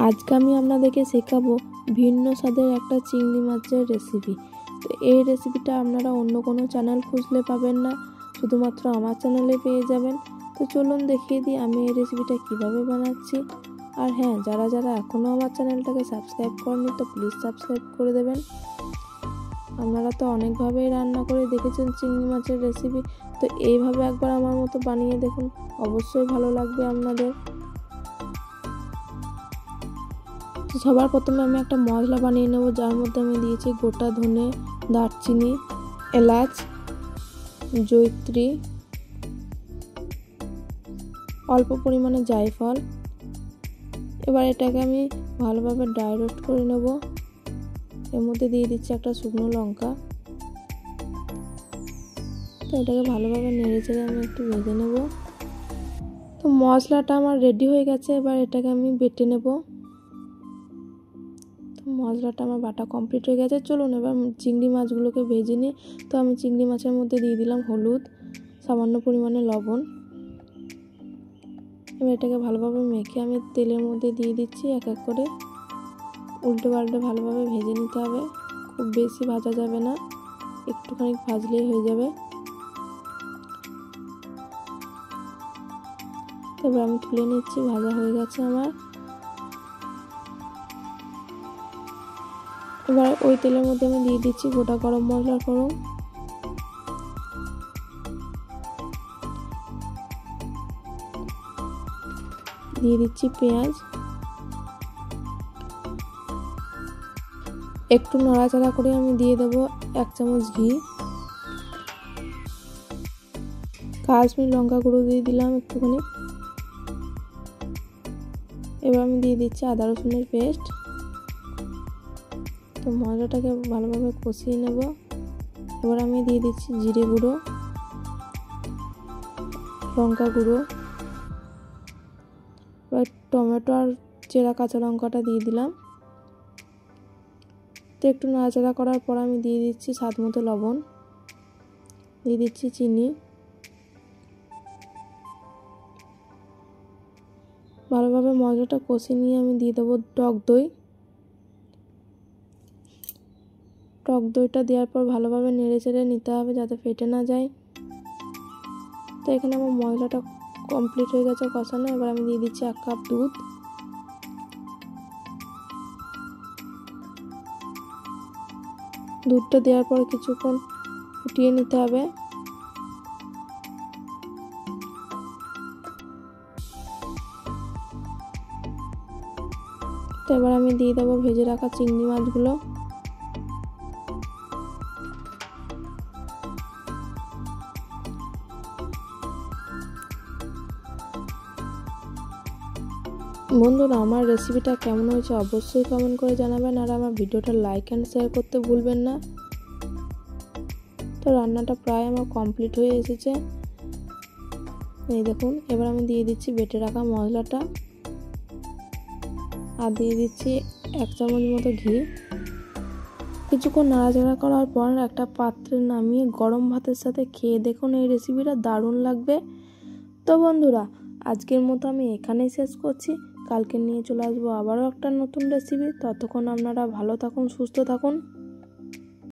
আজকে আমি আপনাদেরকে শেখাবো ভিন্ন স্বাদের একটা চিংড়ি মাছের রেসিপি। তো এই রেসিপিটা আপনারা অন্য কোনো চ্যানেল খুঁজলে পাবেন না, শুধুমাত্র আমার চ্যানেলে পেয়ে যাবেন। তো চলুন দেখিয়ে দিই আমি এই রেসিপিটা কিভাবে বানাচ্ছি। আর হ্যাঁ, যারা যারা এখনও আমার চ্যানেলটাকে সাবস্ক্রাইব করেনি তো প্লিজ সাবস্ক্রাইব করে দেবেন। আপনারা তো অনেকভাবেই রান্না করে দেখেছেন চিংড়ি মাছের রেসিপি, তো এইভাবে একবার আমার মতো বানিয়ে দেখুন, অবশ্যই ভালো লাগবে আপনাদের। তো সবার প্রথমে আমি একটা মশলা বানিয়ে নেব, যার মধ্যে আমি দিয়েছি গোটা ধনে, দারচিনি, এলাচ, জয়িত্রী, অল্প পরিমাণে জায়ফল। এবার এটাকে আমি ভালোভাবে ড্রাই রোস্ট করে নেব। এর মধ্যে দিয়ে দিচ্ছি একটা শুকনো লঙ্কা। তো এটাকে ভালোভাবে নেড়ে চেড়ে আমি একটু ভেজে নেব। তো মশলাটা আমার রেডি হয়ে গেছে, এবার এটাকে আমি বেটে নেব। মশলাটা আমার বাটা কমপ্লিট হয়ে গেছে। চলুন এবার চিংড়ি মাছগুলোকে ভেজে নিই। তো আমি চিংড়ি মাছের মধ্যে দিয়ে দিলাম হলুদ, সামান্য পরিমাণে লবণ। এবার এটাকে ভালোভাবে মেখে আমি তেলের মধ্যে দিয়ে দিচ্ছি এক এক করে। উল্টে পাল্টে ভালোভাবে ভেজে নিতে হবে, খুব বেশি ভাজা যাবে না, একটুখানি ভাজলেই হয়ে যাবে। এবার আমি তুলে নিচ্ছি, ভাজা হয়ে গেছে আমার। এবার ওই তেলের মধ্যে আমি দিয়ে দিচ্ছি গোটা গরম মশলার ফোড়ন, দিয়ে দিচ্ছি পেঁয়াজ, একটু নাড়াচাড়া করে আমি দিয়ে দেবো 1 চামচ ঘি, কাশ্মীরি লঙ্কা গুঁড়ো দিয়ে দিলাম একটুখানি। এবার আমি দিয়ে দিচ্ছি আদা রসুনের পেস্ট। তো মশলাটাকে ভালোভাবে কষিয়ে নেব। এবার আমি দিয়ে দিচ্ছি জিরে গুঁড়ো, লঙ্কা গুঁড়ো, এবার টমেটো আর চেরা কাঁচা লঙ্কাটা দিয়ে দিলাম। তো একটু নাড়াচাড়া করার পর আমি দিয়ে দিচ্ছি স্বাদ মতো লবণ, দিয়ে দিচ্ছি চিনি। ভালোভাবে মশলাটা কষিয়ে নিয়ে আমি দিয়ে দেবো টক দই। টক দইটা দেওয়ার পর ভালোভাবে নেড়ে চেড়ে নিতে হবে যাতে ফেটে না যায়। তো এখানে আমার মশলাটা কমপ্লিট হয়ে গেছে কষানো। এবার আমি দিয়ে দিচ্ছি 1 কাপ দুধ। দুধটা দেওয়ার পর কিছুক্ষণ ফুটিয়ে নিতে হবে। তো এবার আমি দিয়ে দেবো ভেজে রাখা চিংড়ি মাছগুলো। বন্ধুরা, আমার রেসিপিটা কেমন হয়েছে অবশ্যই কমেন্ট করে জানাবেন, আর আমার ভিডিওটা লাইক অ্যান্ড শেয়ার করতে ভুলবেন না। তো রান্নাটা প্রায় আমার কমপ্লিট হয়ে এসেছে, এই দেখুন। এবার আমি দিয়ে দিচ্ছি বেটে রাখা মশলাটা, আর দিয়ে দিচ্ছি 1 চামচ মতো ঘি। কিছুক্ষণ নাড়াচাড়া করার পর একটা পাত্রে নামিয়ে গরম ভাতের সাথে খেয়ে দেখুন, এই রেসিপিটা দারুণ লাগবে। তো বন্ধুরা, আজকের মতো আমি এখানেই শেষ করছি। কালকে নিয়ে চলে আসবো আবারও একটা নতুন রেসিপি। ততক্ষণ আপনারা ভালো থাকুন, সুস্থ থাকুন।